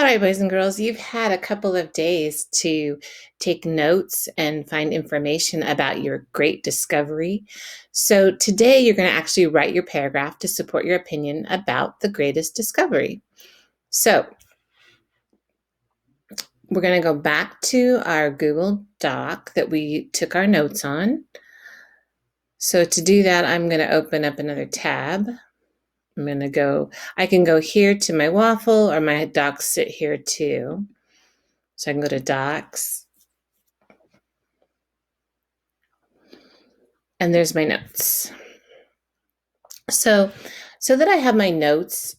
right, boys and girls, you've had a couple of days to take notes and find information about your great discovery. So today you're going to actually write your paragraph to support your opinion about the greatest discovery. So we're going to go back to our Google Doc that we took our notes on. So to do that, I'm going to open up another tab. I can go here to my waffle, or my docs sit here too. So I can go to Docs. And there's my notes. So that I have my notes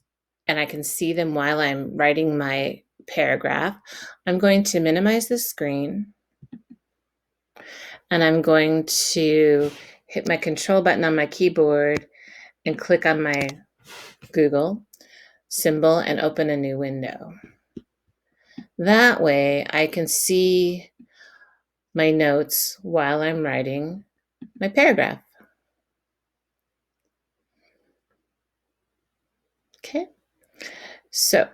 and I can see them while I'm writing my paragraph, I'm going to minimize the screen, and I'm going to hit my control button on my keyboard and click on my Google symbol and open a new window. That way I can see my notes while I'm writing my paragraph. Okay, so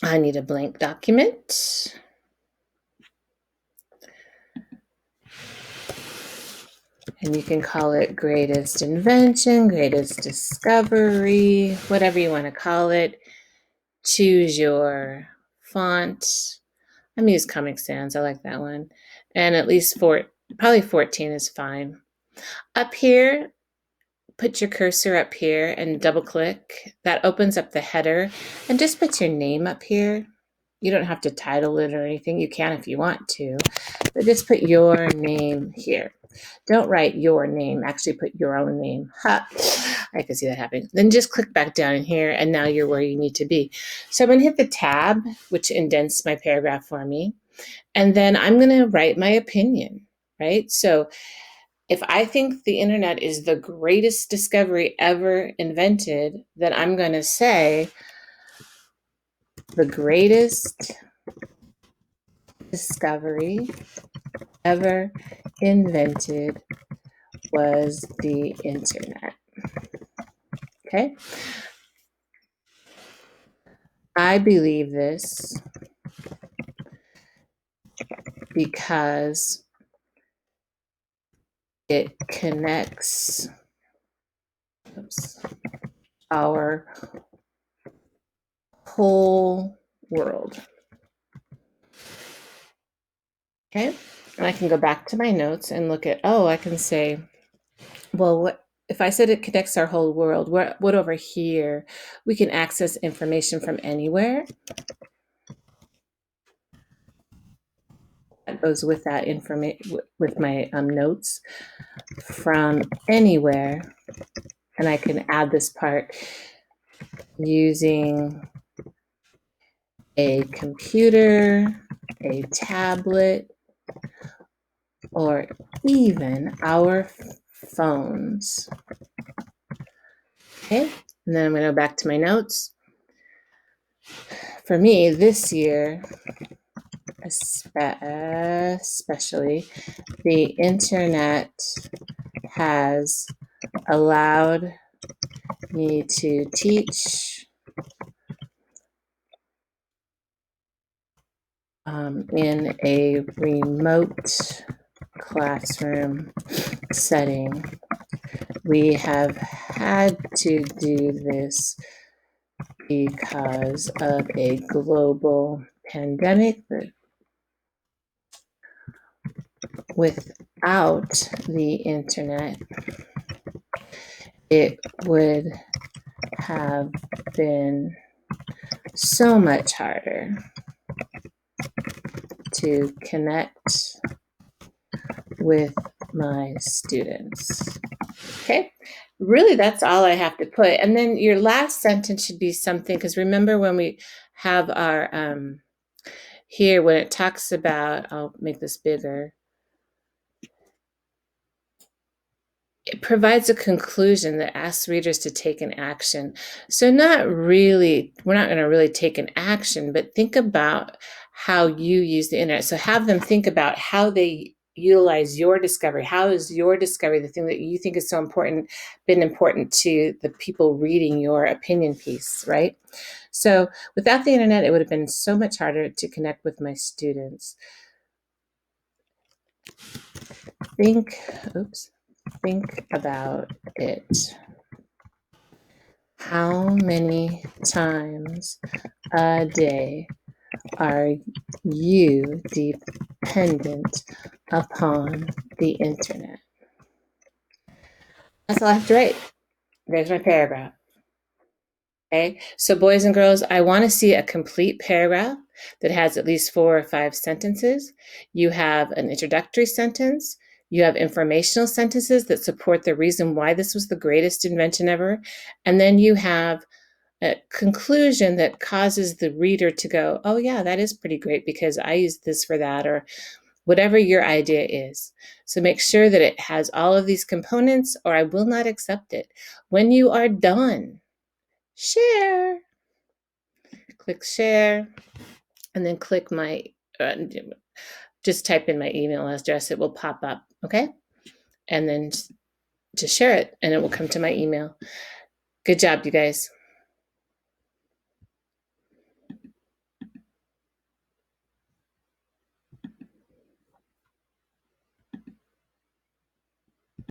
I need a blank document. And you can call it greatest invention, greatest discovery, whatever you want to call it. Choose your font. I'm going to use Comic Sans. I like that one. And at least probably 14 is fine. Up here, put your cursor up here and double click. That opens up the header, and just put your name up here. You don't have to title it or anything. You can if you want to, but just put your name here. Don't write your name, actually put your own name. Ha, I can see that happening. Then just click back down in here, and now you're where you need to be. So I'm going to hit the tab, which indents my paragraph for me. And then I'm going to write my opinion, right? So if I think the internet is the greatest discovery ever invented, then I'm going to say the greatest discovery ever invented was the internet. Okay? I believe this because it connects our whole world. Okay? And I can go back to my notes and look at, I can say, well, what if I said it connects our whole world? What over here? We can access information from anywhere. That goes with that information, with my notes, from anywhere. And I can add this part using a computer, a tablet, or even our phones. Okay, and then I'm going to go back to my notes. For me, this year, especially, the internet has allowed me to teach in a remote classroom setting. We have had to do this because of a global pandemic. Without the internet, it would have been so much harder to connect with my students. Okay, really that's all I have to put. And then your last sentence should be something, because remember when we have our, here when it talks about, I'll make this bigger, it provides a conclusion that asks readers to take an action. So we're not going to really take an action, but think about how you use the internet. So have them think about how they utilize your discovery. How is your discovery, the thing that you think is so important, been important to the people reading your opinion piece, right? So without the internet, it would have been so much harder to connect with my students. Think about it. How many times a day are you dependent upon the internet? That's all I have to write. There's my paragraph. Okay, so boys and girls, I want to see a complete paragraph that has at least 4 or 5 sentences. You have an introductory sentence. You have informational sentences that support the reason why this was the greatest invention ever. And then you have a conclusion that causes the reader to go, oh, yeah, that is pretty great because I used this for that, or whatever your idea is. So make sure that it has all of these components, or I will not accept it. When you are done, share. Click share, and then click my, just type in my email address. It will pop up, okay? And then just share it, and it will come to my email. Good job, you guys.